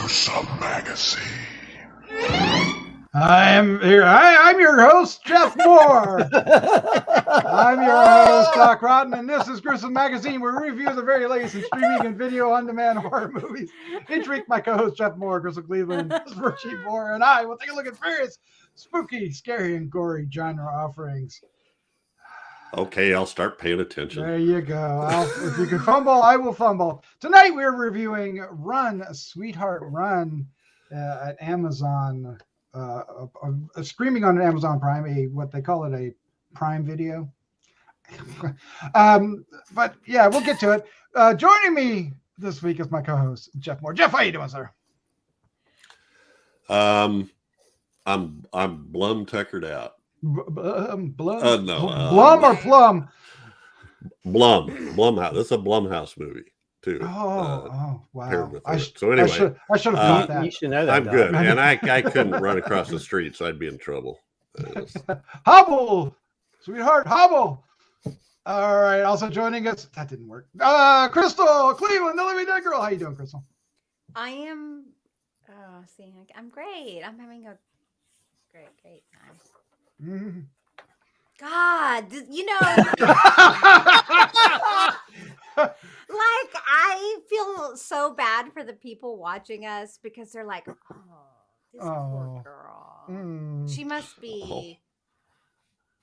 Gruesome Magazine. I'm here. I'm your host, Jeff Mohr. I'm your host, Doc Rotten, and this is Gruesome Magazine, where we review the very latest in streaming and video on-demand horror movies. Each week, my co-host, Jeff Mohr, Crystal Cleveland, Richie Mohr, and I will take a look at various spooky, scary, and gory genre offerings. Okay, I'll start paying attention. There you go. If you can fumble, I will fumble. Tonight, we're reviewing Run, Sweetheart, Run at Amazon. Streaming on Amazon Prime, what they call it, a Prime Video. But yeah, we'll get to it. Joining me this week is my co-host Jeff Mohr. Jeff, how you doing, sir? I'm blum tuckered out. Blum? No, Blum or Plum? Blumhouse. This is a Blumhouse movie too. Wow! So anyway, I should have thought that. You should know that. I'm good, and I couldn't run across the street, so I'd be in trouble. Hobble, sweetheart, hobble. All right. Also joining us, that didn't work. Crystal Cleveland, the living dead girl. How you doing, Crystal? I am. I'm great. I'm having a great time. Mm-hmm. God, like I feel so bad for the people watching us because they're like, oh, this poor girl. She must be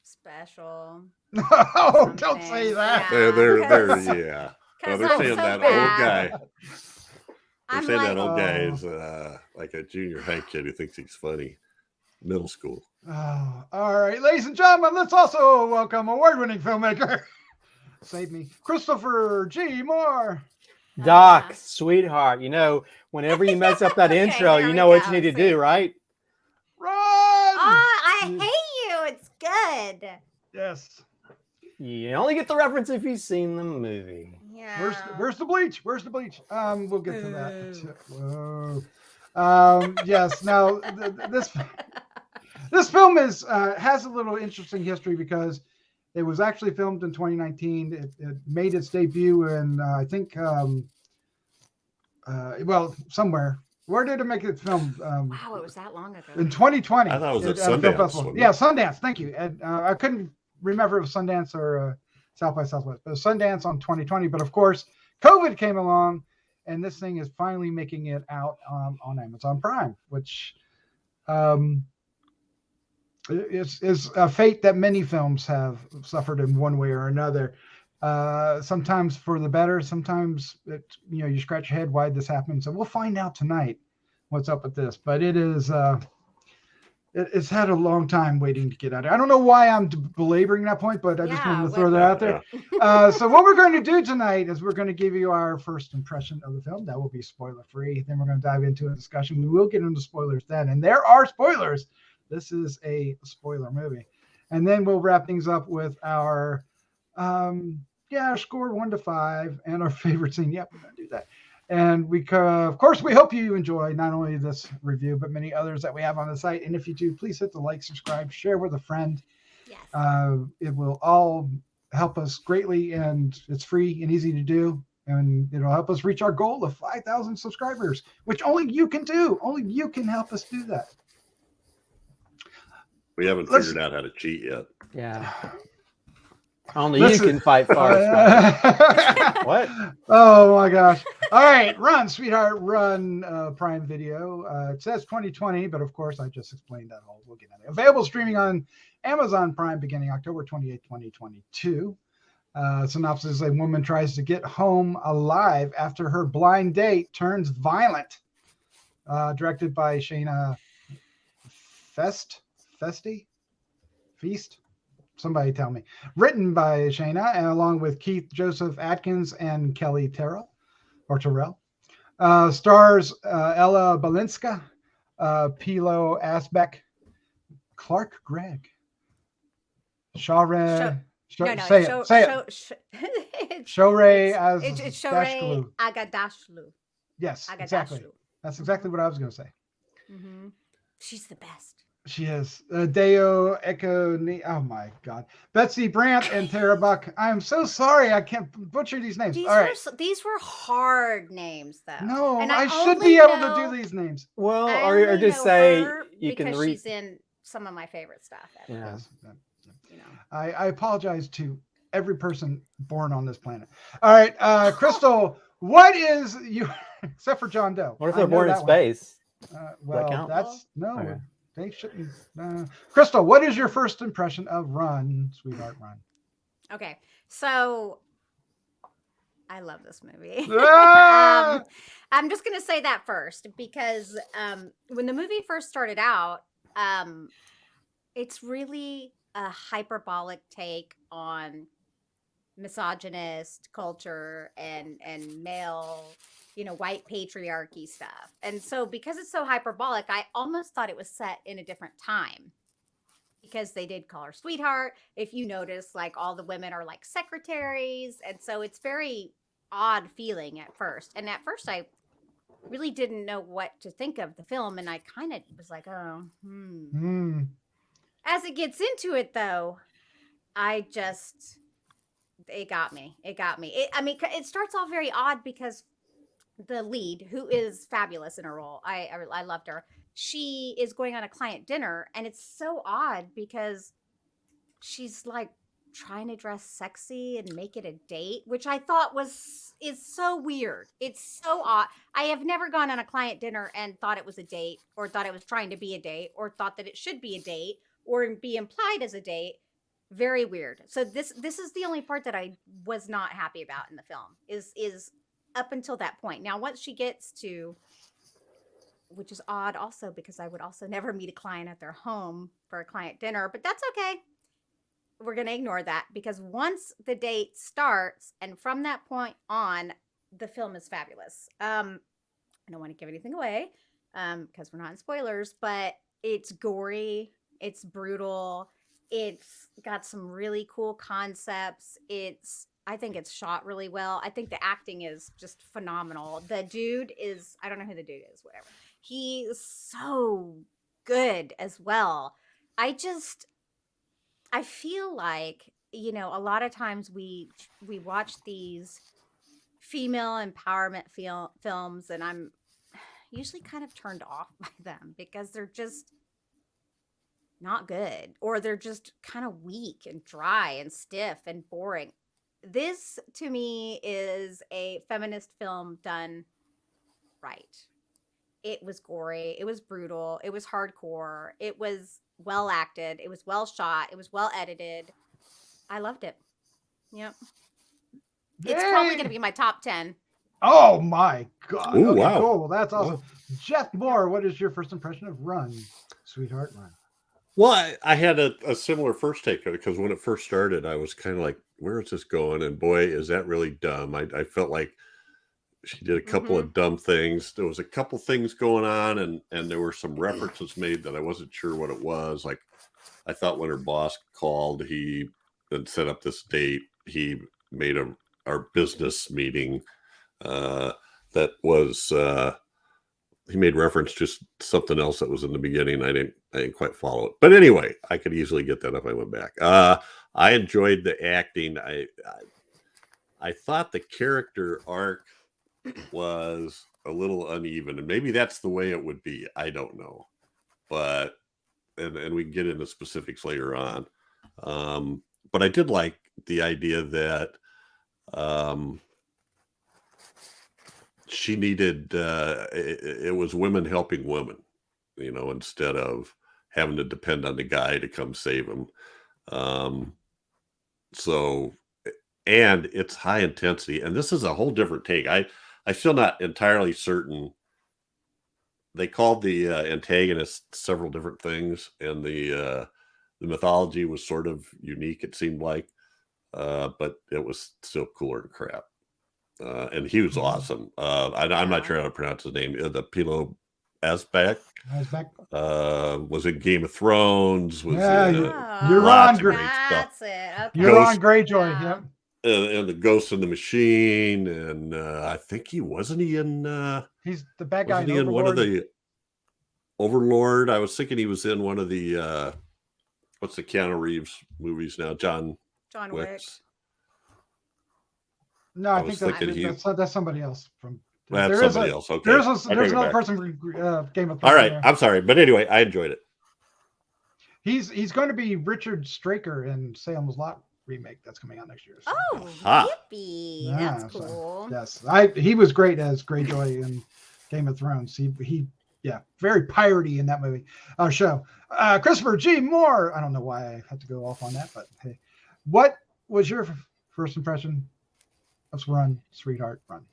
special. Oh, don't say that. Yeah. They're saying so that bad. old guy. They're saying like, that old guy is like a junior high kid who thinks he's funny. Middle school. Oh, all right, ladies and gentlemen, let's also welcome award-winning filmmaker. Save me, Christopher G. Mohr. Doc, sweetheart, whenever you mess up that intro, you know what you need to do, right? Run! I hate you. It's good. Yes. You only get the reference if you've seen the movie. Yeah. Where's the bleach? We'll get to that. Whoa. Yes. Now this film has a little interesting history because it was actually filmed in 2019. It made its debut in I think somewhere. Where did it make its film? Wow, it was that long ago. In 2020. I thought it was at Sundance. Yeah, Sundance. Thank you. And I couldn't remember if it was Sundance or South by Southwest, but it was Sundance on 2020. But of course, COVID came along, and this thing is finally making it out on Amazon Prime, which is a fate that many films have suffered in one way or another. Sometimes for the better, sometimes you scratch your head why this happened. So we'll find out tonight what's up with this. But it is it's had a long time waiting to get out. I don't know why I'm belaboring that point, but I just wanted to throw that out there. So what we're going to do tonight is we're going to give you our first impression of the film. That will be spoiler free. Then we're going to dive into a discussion. We will get into spoilers then, and there are spoilers. This is a spoiler movie. And then we'll wrap things up with our our score 1 to 5 and our favorite scene. Yep, we're going to do that. And of course, we hope you enjoy not only this review, but many others that we have on the site. And if you do, please hit the like, subscribe, share with a friend. Yes. It will all help us greatly, and it's free and easy to do. And it'll help us reach our goal of 5,000 subscribers, which only you can do. Only you can help us do that. We haven't figured out how to cheat yet. Yeah. Only you can fight fire. What? Oh my gosh. All right. Run, sweetheart, run. Prime Video. It says 2020, but of course I just explained that whole. We'll get into it. Available streaming on Amazon Prime beginning October 28, 2022. Synopsis: a woman tries to get home alive after her blind date turns violent. Directed by Shana. Feste? Feast? Somebody tell me. Written by Shana, and along with Keith, Josef, Adkins, and Kellee, Terrell. Stars Ella Balinska, Pilou, Asbæk, Clark, Gregg, Shohreh. Say it. Shohreh as it's Shohreh Aghdashloo. Yes, Aghdashloo. exactly. That's exactly what I was going to say. Mm-hmm. She's the best. She is. Dayo, Okeniyi. Oh my God. Betsy, Brandt, and Terrell. I'm so sorry. I can't butcher these names. These All right. these were hard names, though. No, and I should only be able to know- do these names. Well, I or only just know say her you can because read. she's in some of my favorite stuff ever. Yeah. Yes. You know. I apologize to every person born on this planet. All right, Crystal, what is you except for John Doe? What if I they're know born in that one. space? Well, count? that's no. Okay. They shouldn't. Crystal, what is your first impression of Run, Sweetheart, Run? Okay, so I love this movie. Ah! I'm just gonna say that first because when the movie first started out, it's really a hyperbolic take on misogynist culture and male, white patriarchy stuff. And so because it's so hyperbolic, I almost thought it was set in a different time. Because they did call her sweetheart. If you notice, like all the women are like secretaries. And so it's very odd feeling at first. And at first I really didn't know what to think of the film. And I kind of was like, oh, As it gets into it though, it got me. It starts off very odd because the lead, who is fabulous in her role, I loved her. She is going on a client dinner, and it's so odd because she's like trying to dress sexy and make it a date, which I thought is so weird. It's so odd. I have never gone on a client dinner and thought it was a date, or thought it was trying to be a date, or thought that it should be a date, or be implied as a date. Very weird. So this is the only part that I was not happy about in the film is up until that point. Now, once she gets to, which is odd also because I would also never meet a client at their home for a client dinner, but that's okay. We're going to ignore that because once the date starts and from that point on, the film is fabulous. I don't want to give anything away because we're not in spoilers, but it's gory, it's brutal, it's got some really cool concepts. I think it's shot really well. I think the acting is just phenomenal. The dude is, I don't know who the dude is, whatever. He is so good as well. I feel like, a lot of times we watch these female empowerment films and I'm usually kind of turned off by them because they're just not good, or they're just kind of weak and dry and stiff and boring. This to me is a feminist film done right. It was gory, it was brutal, it was hardcore, it was well acted, it was well shot, it was well edited. I loved it. Yep. It's probably going to be my top 10. Oh my God. Ooh, Okay, wow. cool. Well, that's awesome. Wow. Jeff Mohr, what is your first impression of Run, Sweetheart, Run? Well, I had a similar first take of it because when it first started, I was kind of like, where is this going? And boy, is that really dumb. I felt like she did a couple of dumb things. There was a couple things going on and there were some references made that I wasn't sure what it was. Like, I thought when her boss called, he had set up this date. He made our business meeting that was... he made reference to something else that was in the beginning. I didn't quite follow it, but anyway, I could easily get that if I went back. I enjoyed the acting. I thought the character arc was a little uneven, and maybe that's the way it would be. I don't know, but and we can get into specifics later on. But I did like the idea that she needed it was women helping women, instead of having to depend on the guy to come save them. So, and it's high intensity, and this is a whole different take. I'm still not entirely certain. They called the antagonist several different things, and the mythology was sort of unique, it seemed like, but it was still cooler than crap. And he was awesome. I'm not sure how to pronounce his name. The Pilou Asbæk was in Game of Thrones. Was you're lots on of great That's stuff. it. Okay. You're on Greyjoy. Yeah. Yep. And the Ghost in the Machine, and I think he wasn't he in. He's the bad guy. Wasn't he in one of the Overlord. I was thinking he was in one of the what's the Keanu Reeves movies now? John Wick. Wick's. No, I think that's somebody else from. That's somebody else. Okay. There's another person from Game of Thrones. All right. I'm sorry, but anyway, I enjoyed it. He's going to be Richard Straker in Salem's Lot remake that's coming out next year. So. Oh, yippee! Yeah, That's cool. So, yes, he was great as Greyjoy in Game of Thrones. He very piratey in that movie show. Christopher G. Mohr. I don't know why I had to go off on that, but hey, what was your first impression of Run, Sweetheart, Run?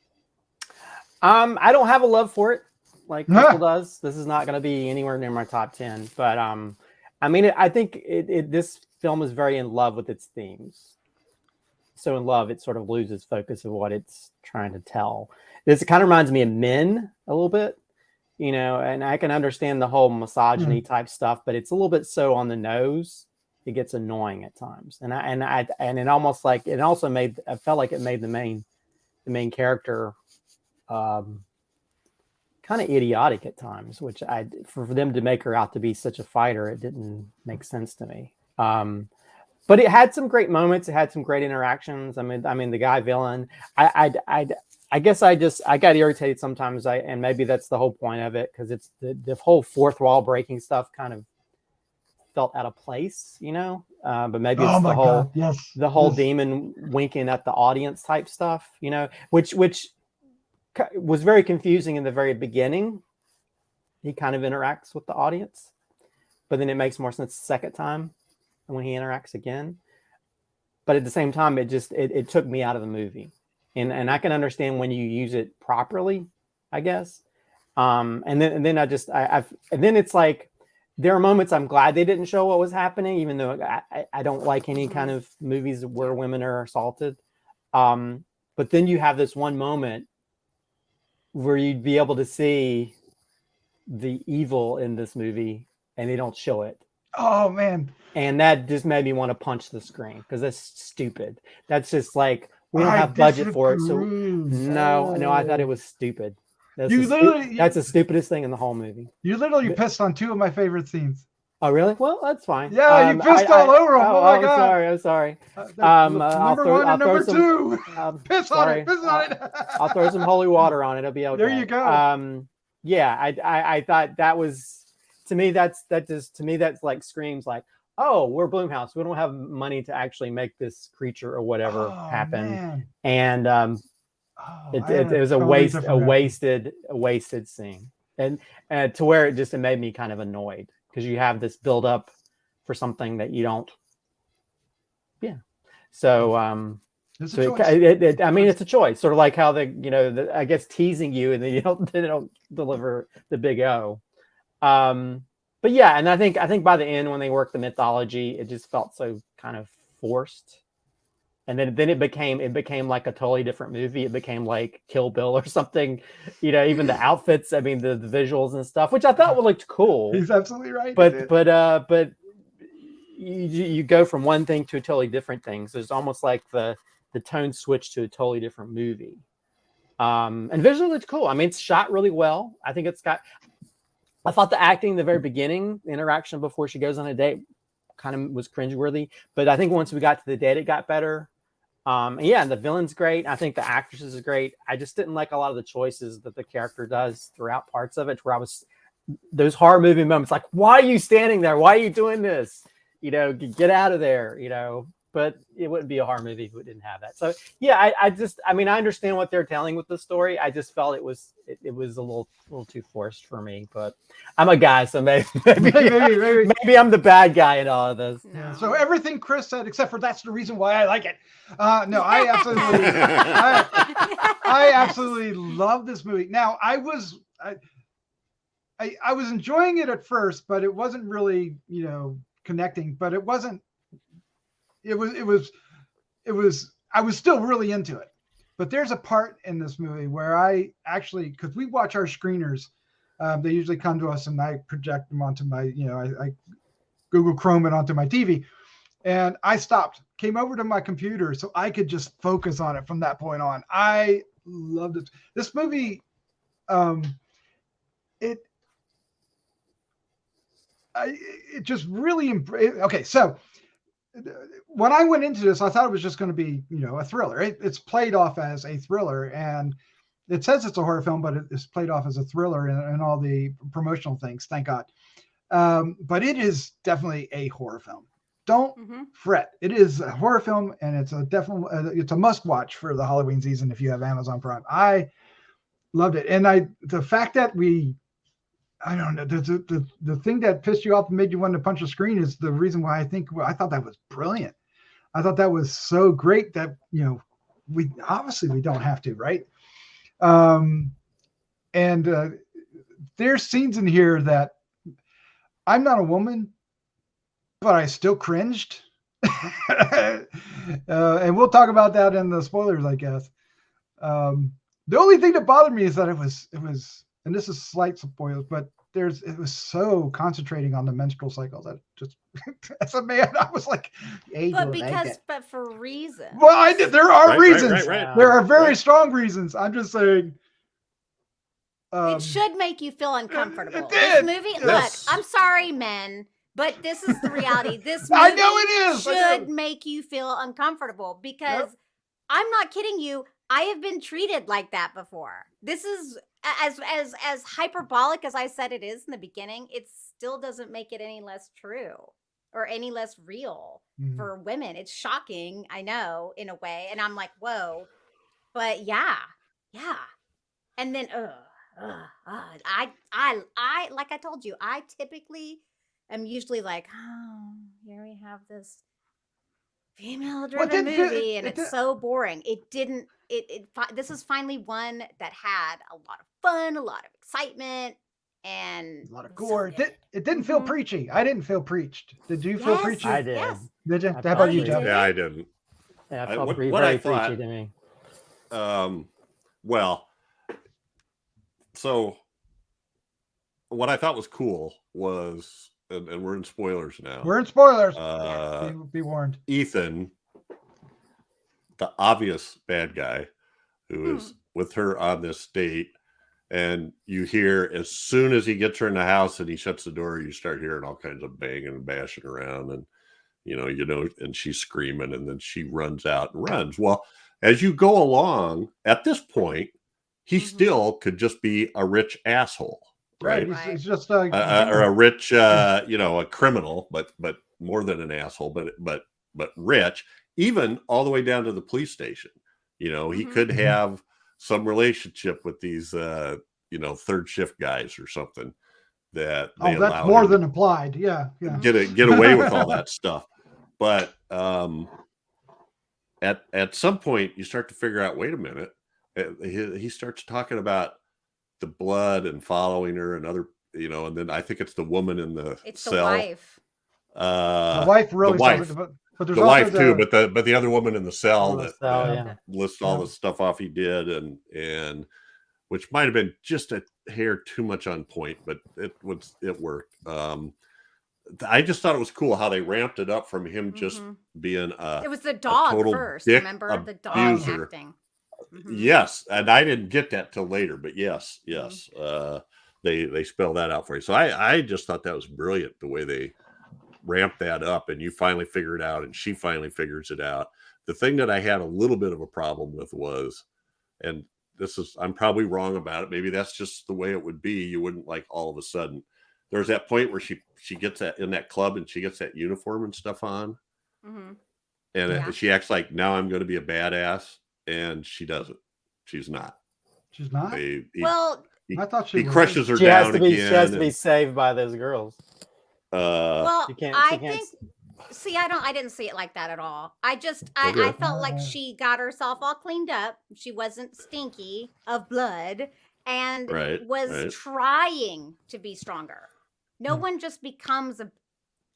I don't have a love for it like Crystal does. This is not going to be anywhere near my top 10, but I mean, I think this film is very in love with its themes. So in love, it sort of loses focus of what it's trying to tell. This kind of reminds me of Men a little bit, you know, and I can understand the whole misogyny type stuff, but it's a little bit so on the nose. It gets annoying at times, and it almost like it also made. I felt like it made the main character kind of idiotic at times, which for them to make her out to be such a fighter, it didn't make sense to me. But it had some great moments. It had some great interactions. I mean, the guy villain. I guess I got irritated sometimes. And maybe that's the whole point of it, because it's the whole fourth wall breaking stuff kind of felt out of place, you know. But maybe it's the whole demon winking at the audience type stuff, you know, which was very confusing in the very beginning. He kind of interacts with the audience, but then it makes more sense the second time when he interacts again. But at the same time, it took me out of the movie, and I can understand when you use it properly, I guess. And then it's like there are moments I'm glad they didn't show what was happening, even though I don't like any kind of movies where women are assaulted. But then you have this one moment where you'd be able to see the evil in this movie, and they don't show it. Oh man! And that just made me want to punch the screen, because that's stupid. That's just like, we don't have budget for it, so no, I thought it was stupid. That's the stupidest thing in the whole movie. You literally pissed on two of my favorite scenes. Oh really? Well, that's fine. Yeah, you pissed all over them. Oh my god! I'm sorry. Number one and number two. Piss on it. I'll throw some holy water on it. It'll be okay. There you go. Yeah, I thought that was, to me, that's like screams like, oh, we're Blumhouse. We don't have money to actually make this creature or whatever happen. Man. And it was a wasted scene, and to where it made me kind of annoyed, because you have this build up for something that you don't. Yeah. So it's a choice, sort of like how I guess teasing you, and then they don't deliver the big O. But yeah, and I think by the end, when they worked the mythology, it just felt so kind of forced. And then it became like a totally different movie. It became like Kill Bill or something, you know, even the outfits, I mean, the visuals and stuff, which I thought looked cool. He's absolutely right. But you go from one thing to a totally different thing. So it's almost like the tone switched to a totally different movie. And visually it's cool. I mean, it's shot really well. I thought the acting in the very beginning, the interaction before she goes on a date, kind of was cringeworthy. But I think once we got to the date, it got better. And the villain's great. I think the actress is great. I just didn't like a lot of the choices that the character does throughout parts of it, where those horror movie moments, like, why are you standing there? Why are you doing this? You know, get out of there, you know. But it wouldn't be a horror movie if it didn't have that. So yeah, I understand what they're telling with the story. I just felt it was a little too forced for me. But I'm a guy, so maybe I'm the bad guy in all of this. No. So everything Chris said, except for that's the reason why I like it. No, I absolutely love this movie. Now I was enjoying it at first, but it wasn't really, you know, connecting. But it wasn't. It was I was still really into it. But there's a part in this movie where I actually, because we watch our screeners, they usually come to us and I project them onto my, you know, I Google Chrome it onto my TV, and I stopped, came over to my computer so I could just focus on it from that point on. I loved it. This movie, it just really okay. So when I went into this, I thought it was just going to be, a thriller. It's played off as a thriller, and it says it's a horror film, but it's played off as a thriller in all the promotional things. Thank God. But it is definitely a horror film. Don't fret. It is a horror film, and it's it's a must watch for the Halloween season if you have Amazon Prime. I loved it, and the fact that I don't know, the thing that pissed you off and made you want to punch the screen is the reason why I thought that was brilliant. I thought that was so great that we don't have to, right? And there's scenes in here that I'm not a woman, but I still cringed. And we'll talk about that in the spoilers, I guess. The only thing that bothered me is that it was, and this is slight spoilers, but it was so concentrating on the menstrual cycle that just, as a man, I was like, but for reasons. Well, there are reasons. Right. There are very strong reasons. I'm just saying. It should make you feel uncomfortable. It did. This movie, Yes. look, I'm sorry, men, but this is the reality. This movie I know it is. should make you feel uncomfortable because I'm not kidding you. I have been treated like that before. This is as hyperbolic as I said it is in the beginning. It still doesn't make it any less true or any less real for women. It's shocking, I know, in a way, and I'm like, whoa, but yeah. And then, I like I told you, I typically am usually like, oh, here we have this female-driven movie, and it's so boring. It didn't. This is finally one that had a lot of fun, a lot of excitement, and a lot of gore. It didn't feel preachy. I didn't feel preached. Did you feel preachy? I did. Yes. Did you? I How about you, did. Jeff? Yeah, I didn't. Yeah, it felt what I very thought- preachy to me. Well, so what I thought was cool was, and we're in spoilers now. We're in spoilers. Be warned. Ethan, the obvious bad guy, who is with her on this date, and you hear as soon as he gets her in the house and he shuts the door, you start hearing all kinds of banging and bashing around, and and she's screaming, and then she runs out and runs. Well, as you go along, at this point, he still could just be a rich asshole, right? He's just or a rich, a criminal, but more than an asshole, but rich, even all the way down to the police station. He could have some relationship with these, third shift guys or something that they allow that's more him than implied. Yeah. get away with all that stuff. But at some point, you start to figure out, wait a minute. He starts talking about the blood and following her and other, and then I think it's the woman in the cell. The wife. The wife really. The wife. But there's The also wife too, but the other woman in the cell that lists all Yeah. the stuff off he did, and which might have been just a hair too much on point, but it worked. I just thought it was cool how they ramped it up from him just being it was the dog total first. dick Remember the dog abuser. acting. Yes, and I didn't get that till later, but yes, they spell that out for you. So I just thought that was brilliant the way they ramped that up, and you finally figure it out, and she finally figures it out. The thing that I had a little bit of a problem with was, and I'm probably wrong about it, maybe that's just the way it would be. You wouldn't like all of a sudden. There's that point where she gets that in that club and she gets that uniform and stuff on, and she acts like, now I'm going to be a badass, and she doesn't. She's not. She's not. I thought she crushes her She down has to be. again. She has to be saved by those girls. Well, She can't- I she can't think. See, I didn't see it like that at all. I felt like she got herself all cleaned up. She wasn't stinky of blood and was trying to be stronger. No one just becomes a.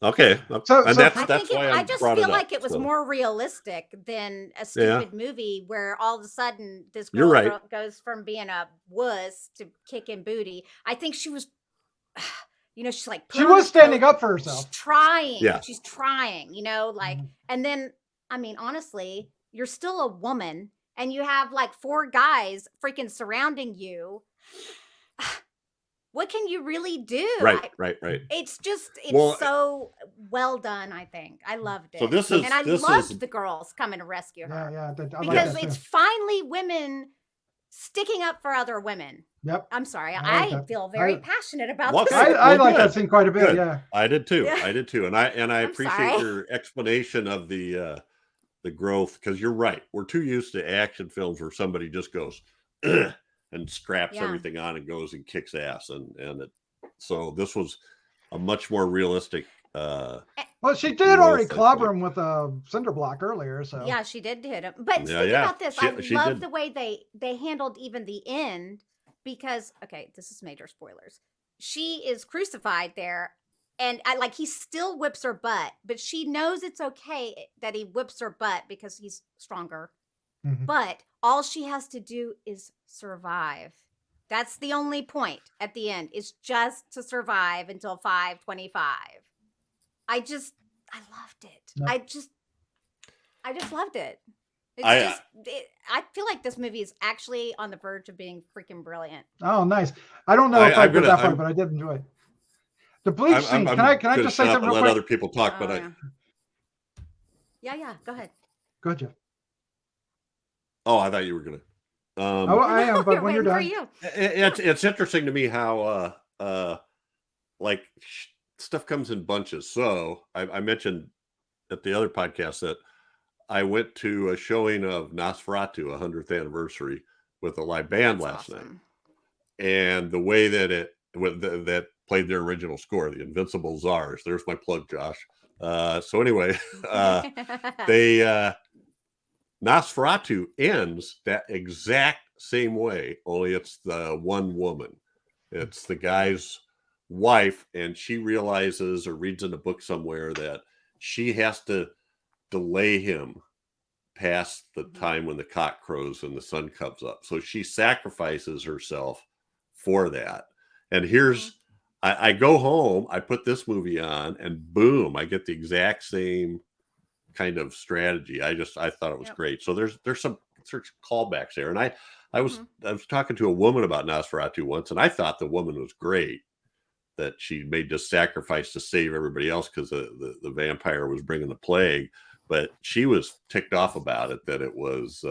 Okay, So that's why I just brought feel it up, like it was more realistic than a stupid movie where all of a sudden this You're girl right. goes from being a wuss to kicking booty. I think she was. She's like she was standing up for herself. She's trying. Yeah. She's trying, and then, I mean, honestly, you're still a woman and you have like 4 guys freaking surrounding you. what can you really do? Right. It's Well, so well done. I think I loved it. So this and I is loved the girls coming to rescue her. Yeah, I like Because that it's too. finally women sticking up for other women. Yep. I'm sorry. I like I that. feel very passionate about Well, this. I like good. that scene quite a bit. Good. Yeah. I did too. Yeah. I did too. And I I'm appreciate sorry. your explanation of the growth, because you're right. We're too used to action films where somebody just goes "Ugh," and scraps Yeah. everything on and goes and kicks ass, so this was a much more realistic. Well, she did growth, already I clobber think. him with a cinder block earlier. So Yeah, she did hit him. But Yeah, think yeah. about this. She- I she love did. the way they handled even the end because okay, this is major spoilers. She is crucified there, and he still whips her butt, but she knows it's okay that he whips her butt because he's stronger. Mhm. But all she has to do is survive. That's the only point at the end, is just to survive until 5:25. I loved it. Yep. I just loved it. It's I feel like this movie is actually on the verge of being freaking brilliant. Oh, nice. I don't know if I I'm did gonna- that part, I'm- but I did enjoy it. The bleach scene. I'm Can I gonna just say shut up something and real let quick? other people talk, but Yeah, go ahead. Go ahead, Jeff. I thought you were gonna. Oh, I am, but when you're waiting for done. you. It's interesting to me how stuff comes in bunches. So I mentioned at the other podcast that I went to a showing of Nosferatu, 100th anniversary, with a live band last night, and the way that that played their original score, the Invincible Czars. There's my plug, Josh. So anyway, they Nosferatu ends that exact same way, only it's the one woman. It's the guy's wife, and she realizes or reads in a book somewhere that she has to delay him past the time when the cock crows and the sun comes up. So she sacrifices herself for that. And here's, I go home, I put this movie on, and boom, I get the exact same kind of strategy. I thought it was great. So there's some callbacks there. And I was talking to a woman about Nosferatu once, and I thought the woman was great, that she made this sacrifice to save everybody else because the vampire was bringing the plague. But she was ticked off about it, that it was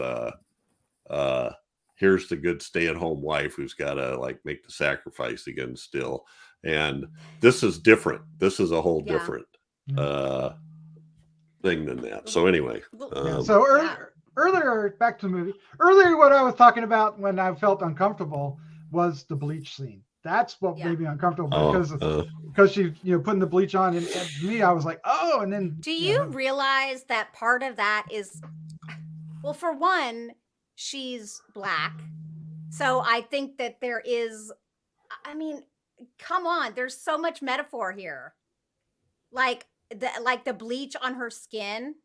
here's the good stay-at-home wife who's got to make the sacrifice again still. And this is different. This is a whole different thing than that. So anyway, earlier, back to the movie. Earlier, what I was talking about when I felt uncomfortable was the bleach scene. That's what made me uncomfortable because she, putting the bleach on, and to me, I was like, oh, and then. Do you realize that part of that is, well, for one, she's black, so I think that there is. I mean, come on, there's so much metaphor here, like the bleach on her skin.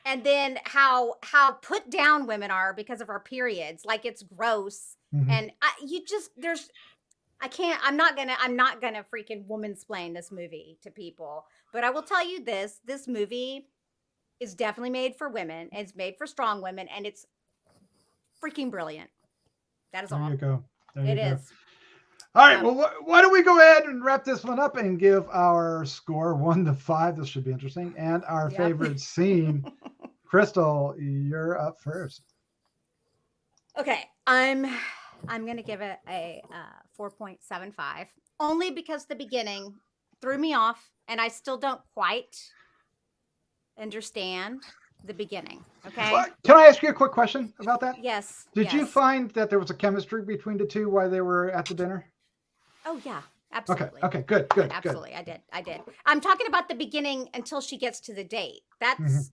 And then how put down women are because of our periods, like it's gross, and I'm not gonna freaking woman-splain this movie to people, but I will tell you this movie is definitely made for women, and it's made for strong women, and it's freaking brilliant. That is all. There you go. It is. All right, well, why don't we go ahead and wrap this one up and give our score 1 to 5. This should be interesting, and our favorite scene. Crystal, you're up first. Okay, I'm gonna give it a 4.75, only because the beginning threw me off, and I still don't quite understand the beginning. Okay. Well, can I ask you a quick question about that? Yes. Did you find that there was a chemistry between the two while they were at the dinner? Oh yeah, absolutely. Okay, good. Absolutely, good. I did. I'm talking about the beginning until she gets to the date. That's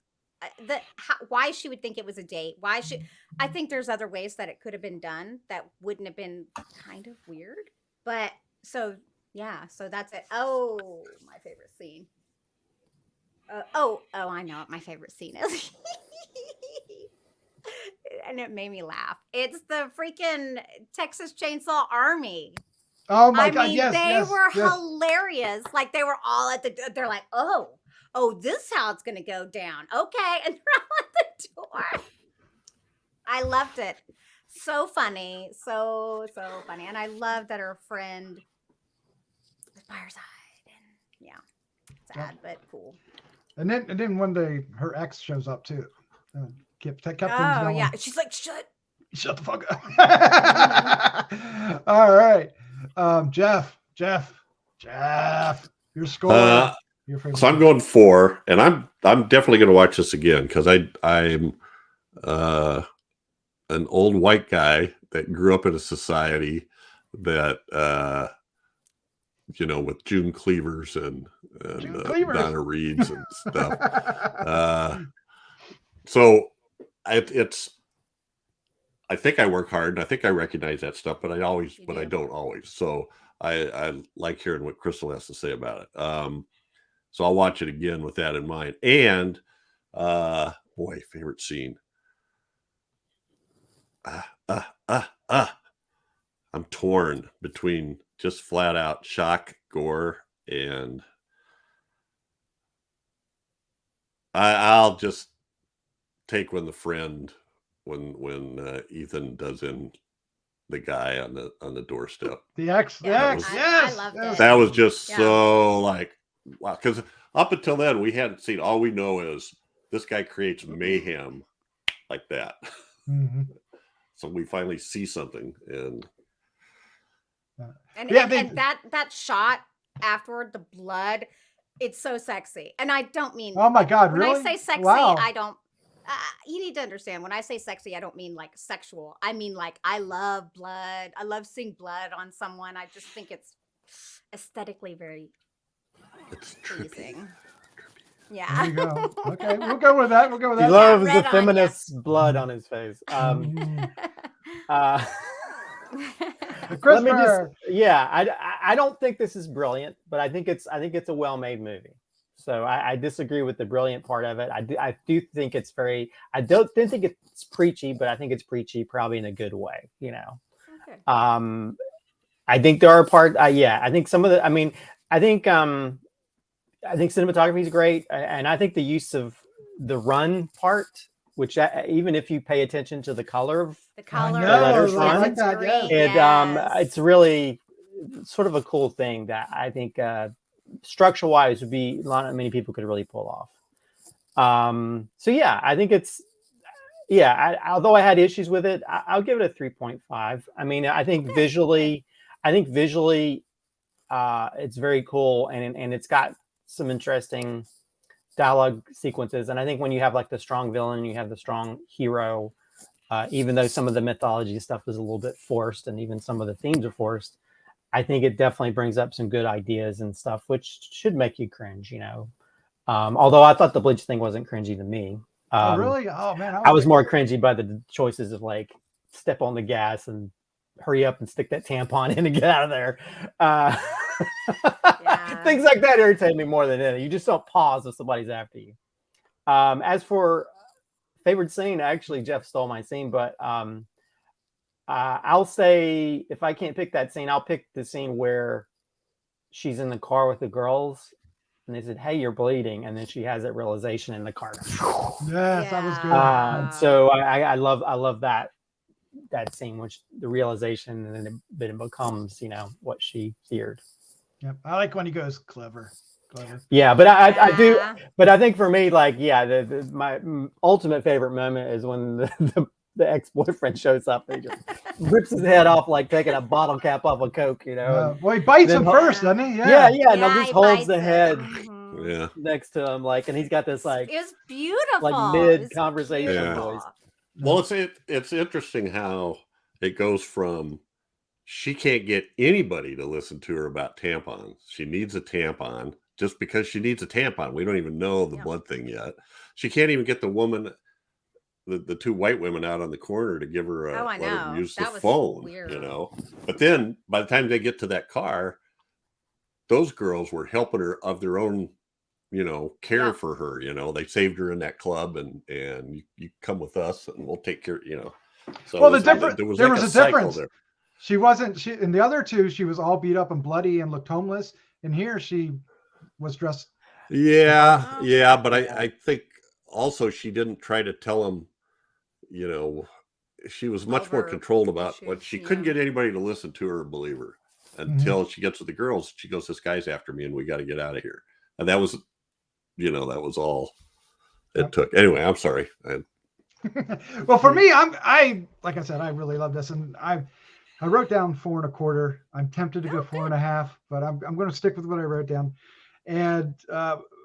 why she would think it was a date. I think there's other ways that it could have been done that wouldn't have been kind of weird. But so that's it. Oh, my favorite scene. I know what my favorite scene is. And it made me laugh. It's the freaking Texas Chainsaw Army. Oh my God! Yes, they were hilarious. Like they were all they're like, oh, this is how it's gonna go down. Okay, and they're all at the door. I loved it. So funny, so funny, and I love that her friend fireside, and yeah, sad but cool. And then one day her ex shows up too. Kept things Oh going. yeah, she's like, shut the fuck up. All right, Jeff, your score. Your favorite. So I'm going 4, and I'm definitely going to watch this again because I'm an old white guy that grew up in a society that with June Cleavers and Donna Reeds and stuff. So it's I think I work hard and I think I recognize that stuff, but I don't always. So I like hearing what Crystal has to say about it. So I'll watch it again with that in mind. And favorite scene. I'm torn between just flat out shock, gore, and I'll just take when Ethan does in the guy on the doorstep. The ex, yes, I loved it. That was just so like wow, because up until then we hadn't seen. All we know is this guy creates mayhem like that. Mm-hmm. So we finally see something, and that shot afterward, the blood, it's so sexy. And I don't mean, oh my God, when really? I say sexy, wow. I don't, you need to understand, when I say sexy, I don't mean like sexual. I mean, like, I love blood. I love seeing blood on someone. I just think it's aesthetically very pleasing. Yeah. There you go. Okay, we'll go with that. He loves the feminist's blood on his face. Let me I don't think this is brilliant, but I think it's a well-made movie. So I disagree with the brilliant part of it. I do think it's didn't think it's preachy, but I think it's preachy probably in a good way, Okay. I think there are parts. I think some of the. I think cinematography is great, and I think the use of the run part, which even if you pay attention to the color of the letters run, it's really sort of a cool thing that I think structure-wise would be not many people could really pull off. So yeah, I think it's although I had issues with it, I'll give it a 3.5. I mean, I think visually, it's very cool, and it's got some interesting dialogue sequences. And I think when you have like the strong villain and you have the strong hero, even though some of the mythology stuff is a little bit forced and even some of the themes are forced, I think it definitely brings up some good ideas and stuff, which should make you cringe, although I thought the Bleach thing wasn't cringy to me. Oh, really? Oh man. I was more cringy by the choices of like step on the gas and hurry up and stick that tampon in and get out of there. Things like that irritate me more than anything. You just don't pause if somebody's after you. As for favorite scene, actually Jeff stole my scene, but I'll say if I can't pick that scene, I'll pick the scene where she's in the car with the girls and they said, "Hey, you're bleeding," and then she has that realization in the car. Yes, that was good. So I love that scene, which the realization, and then it becomes what she feared. Yep, I like when he goes clever. Yeah, but I do. But I think for me, like, my ultimate favorite moment is when the ex-boyfriend shows up and he just rips his head off like taking a bottle cap off a Coke, Well, he bites him first, doesn't he? Yeah. No, just holds the head next to him, like, and he's got this like it's beautiful, like mid-conversation voice. Well, it's interesting how it goes from she can't get anybody to listen to her about tampons. She needs a tampon just because she needs a tampon. We don't even know the blood thing yet. She can't even get the woman, the two white women out on the corner to give her let her use the phone, weird. But then by the time they get to that car, those girls were helping her of their own, care for her. They saved her in that club, and you come with us and we'll take care. So well, there was a difference. There. She wasn't. In the other two, she was all beat up and bloody and looked homeless. And here, she was dressed. Yeah, but I think also she didn't try to tell him. She was much more controlled about what she couldn't get anybody to listen to her or believe her. until she gets with the girls. She goes, "This guy's after me, and we got to get out of here." And that was, that was all it took. Anyway, I'm sorry. Well, for me, I like I said, I really love this, and I wrote down 4.25. I'm tempted to go 4.5, but I'm going to stick with what I wrote down. And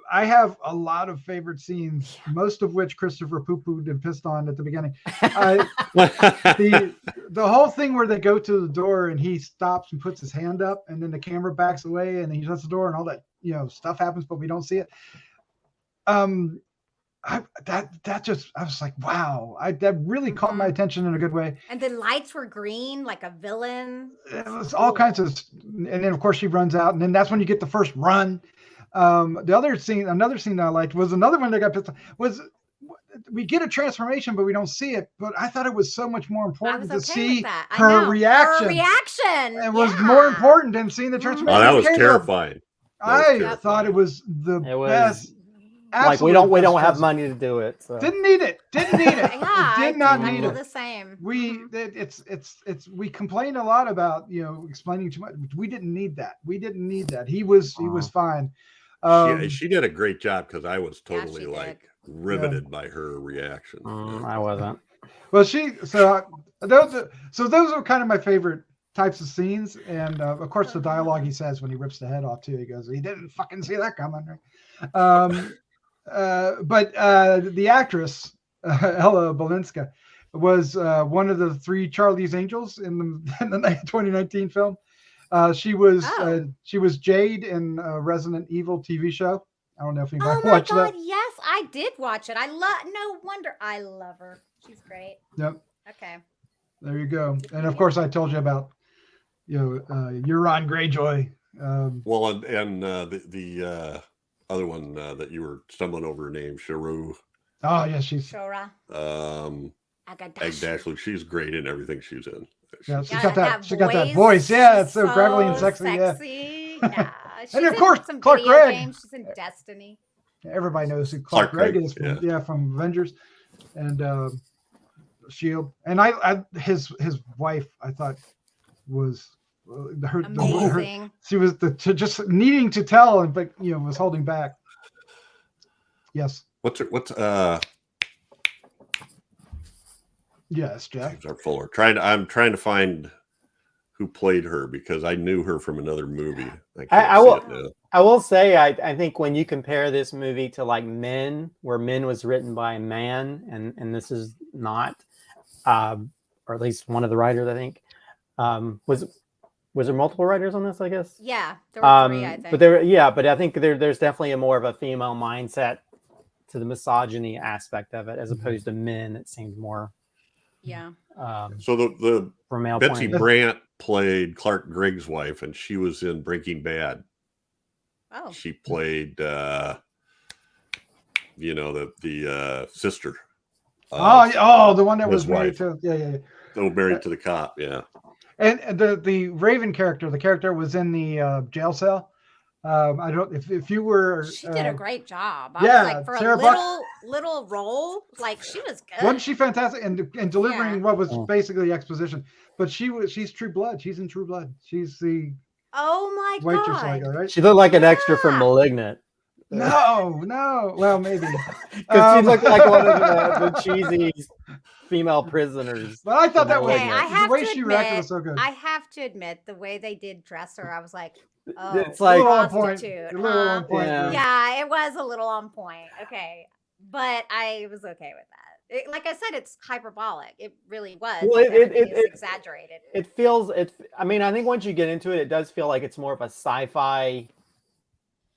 I have a lot of favorite scenes, most of which Christopher poo-pooed and pissed on at the beginning. The whole thing where they go to the door and he stops and puts his hand up, and then the camera backs away and he shuts the door and all that stuff happens, but we don't see it. I was like, wow, that really caught my attention in a good way. And the lights were green, like a villain. It was all kinds of, and then of course she runs out, and then that's when you get the first run. Another scene that I liked was another one that got pissed off, was we get a transformation, but we don't see it. But I thought it was so much more important to see her reaction. Her reaction. It was more important than seeing the transformation. Oh, that was terrifying. I thought it was the best. Like we don't have money to do it. So. Didn't need it. Yeah, did not need it. it. The same. We we complain a lot about explaining too much. We didn't need that. He was fine. She did a great job, because I was totally riveted by her reaction. I wasn't. Well, those are kind of my favorite types of scenes, and of course the dialogue he says when he rips the head off too. He goes, "He didn't fucking see that coming." But the actress Ella Balinska was one of the 3 Charlie's Angels in the 2019 film. She was Jade in a Resident Evil TV show. I don't know if anybody watched that. Yes, I did watch it. No wonder I love her. She's great. Yep. Okay. There you go. And of course, I told you about Euron Greyjoy. Well, and the other one that you were stumbling over her name, Shohreh. Oh yeah, she's Shohreh. Aghdashloo. She's great in everything she's in. Yeah, she got that voice. Yeah, it's so gravelly and sexy. Yeah. And of course, Clark Gregg. She's in Destiny. Everybody knows who Clark Gregg is from Avengers and Shield. And his wife, I thought was amazing. She was just needing to tell, but was holding back. Yes. Yes, Jeff. James R. Fuller. I'm trying to find who played her, because I knew her from another movie. I will say I think when you compare this movie to like Men, where Men was written by a man, and this is not, or at least one of the writers, I think, was there multiple writers on this? I guess. Yeah, there were 3, I think. But I think there's definitely more of a female mindset to the misogyny aspect of it, as opposed to Men. It seems more. Yeah. So the Betsy point. Brandt played Clark Gregg's wife, and she was in Breaking Bad. Oh. She played, the sister. The one that was married to. Yeah. Married to the cop. Yeah. And the Raven character, the character was in the jail cell. I don't if you were. She did a great job. I was like, for Sarah a little role, like she was good. Wasn't she fantastic in delivering what was basically exposition? But she's True Blood. She's in True Blood. She's the waitress, like, right? She looked like an extra from *Malignant*. No. Well, maybe because she looked like one of the cheesy female prisoners. But I thought that was the way she reacted was so good. I have to admit, the way they did dress her, I was like, oh, it's like prostitute. A little on point. Yeah, it was a little on point. Okay, but I was okay with that. Like I said, it's hyperbolic. It really was. Well, it's exaggerated. It feels. I mean, I think once you get into it, it does feel like it's more of a sci-fi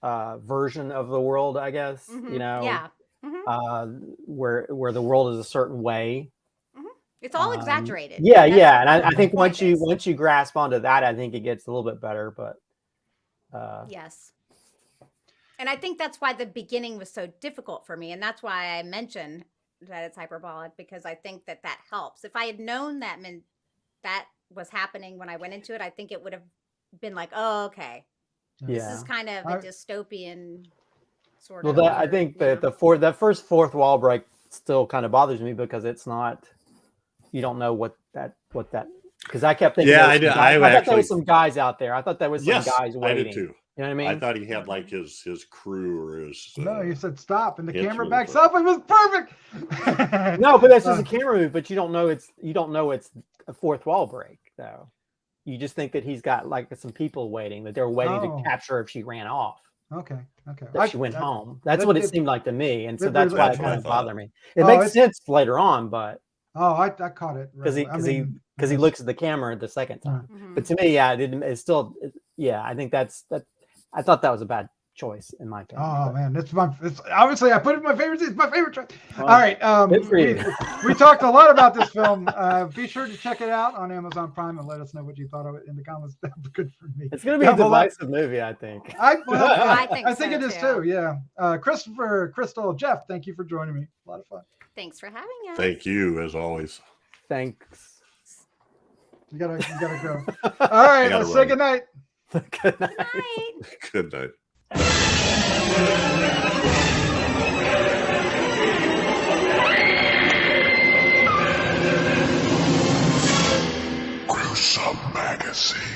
version of the world, I guess. Mm-hmm. Yeah. Mm-hmm. Where the world is a certain way. Mm-hmm. It's all exaggerated. Yeah, and I think once you grasp onto that, I think it gets a little bit better. But yes. And I think that's why the beginning was so difficult for me. And that's why I mentioned that it's hyperbolic, because I think that helps. If I had known that was happening when I went into it, I think it would have been like, oh, okay. This is kind of a dystopian sort of. Well, I think that that first fourth wall break still kind of bothers me, because it's not, you don't know what that Because I kept thinking, Yeah, I I did. thought I there actually- was some guys out there. I thought there was some Yes, guys I waiting. did too. You know what I mean? I thought he had like his crew or his. No, you said stop, and the camera instrument, backs but- up. It was perfect. No, but that's just Uh, a camera move. But you don't know it's a fourth wall break though. You just think that he's got like some people waiting, that they're waiting Oh. to capture her if she ran off, Okay. that she went home. That's that what it did- seemed like to me, and so that that's did- why That's it what I kind of thought. bothered me. It Oh, makes it's- sense later on, but Oh, I caught it because right. he looks at the camera the second time. Mhm. But to me, yeah, it's still, yeah, I think that. I thought that was a bad choice in my opinion. Oh but- man, it's obviously I put it in my favorite. It's my favorite choice. Well, All right, good for you. we talked a lot about this film. Be sure to check it out on Amazon Prime and let us know what you thought of it in the comments. That was good for me. It's going to be Down a below. divisive movie, I think. I I think think so, it is too. too. Yeah, Christopher, Crystal, Jeff, thank you for joining me. A lot of fun. Thanks for having us. Thank you, as always. Thanks. You gotta go. All right, gotta let's say run. good night. Good night. Night. Good night. Gruesome Magazine.